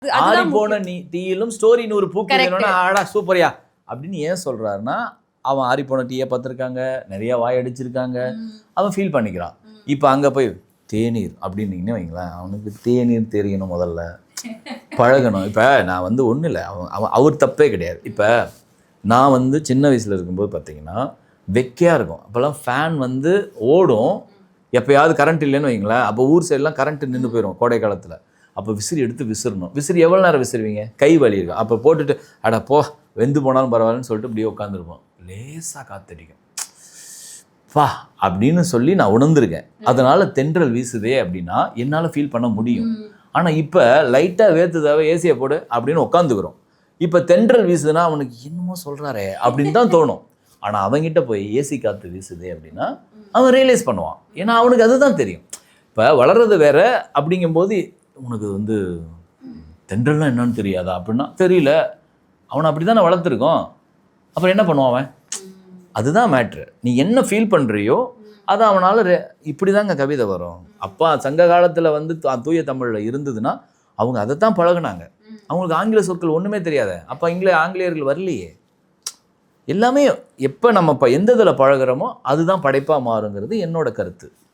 ஆறி போன டீயிலும் ஸ்டோரின்னு ஒரு பூக்கு வேணும்னா ஆடா சூப்பரியா அப்படின்னு ஏன் சொல்றாருன்னா, அவன் ஆறி போன டீயை பார்த்துருக்காங்க, நிறைய வாய் அடிச்சிருக்காங்க, அவன் ஃபீல் பண்ணிக்கிறான். இப்போ அங்கே போய் தேநீர் அப்படின்னீங்கன்னு வைங்களேன், அவனுக்கு தேநீர் தெரியணும், முதல்ல பழகணும். இப்போ நான் வந்து ஒன்றும் இல்லை, அவர் தப்பே கிடையாது. இப்போ நான் வந்து சின்ன வயசில் இருக்கும்போது பார்த்தீங்கன்னா வெக்கையாக இருக்கும். அப்போல்லாம் ஃபேன் வந்து ஓடும், எப்போயாவது கரண்ட் இல்லைன்னு வைங்களேன், அப்போ ஊர் சைடெலாம் கரண்ட்டு நின்று போயிடும் கோடை காலத்தில். அப்போ விசிறி எடுத்து விசிறணும். விசிறி எவ்வளோ நேரம் விசிறுவீங்க? கை வலி இருக்கும். அப்போ போட்டுட்டு அட போ வெந்து போனாலும் பரவாயில்லன்னு சொல்லிட்டு இப்படியே உட்காந்துருப்போம். லேசாக காத்தடிக்கும், பா அப்படின்னு சொல்லி நான் உணர்ந்திருக்கேன். அதனால் தென்றல் வீசுதே அப்படின்னா என்னால் ஃபீல் பண்ண முடியும். ஆனால் இப்போ லைட்டாக வேர்த்துதாவே ஏசியை போடு அப்படின்னு உட்காந்துக்கிறோம். இப்போ தென்றல் வீசுதுன்னா அவனுக்கு என்னமோ சொல்கிறாரே அப்படின்னு தான் தோணும். ஆனால் அவங்ககிட்ட போய் ஏசி காற்று வீசுதே அப்படின்னா அவன் ரியலைஸ் பண்ணுவான். ஏன்னா அவனுக்கு அதுதான் தெரியும். இப்போ வளர்றது வேற அப்படிங்கும்போது உனக்கு வந்து தென்றல்னா என்னன்னு தெரியாதா அப்படின்னா தெரியல, அவனை அப்படி தானே வளர்த்துருக்கோம், அப்புறம் என்ன பண்ணுவான் அவன்? அதுதான் மேட்ரு. நீ என்ன ஃபீல் பண்ணுறியோ அது அவனால் இப்படி தாங்க கவிதை வரும். அப்பா சங்க காலத்தில் வந்து தூய தமிழில் இருந்ததுன்னா அவங்க அதை தான் பழகுனாங்க. அவங்களுக்கு ஆங்கில சொற்கள் ஒன்றுமே தெரியாத. அப்போ ஆங்கிலேயர்கள் வரலையே. எல்லாமே எப்போ நம்ம எந்த இதில் பழகிறோமோ அதுதான் படைப்பாக மாறுங்கிறது என்னோட கருத்து.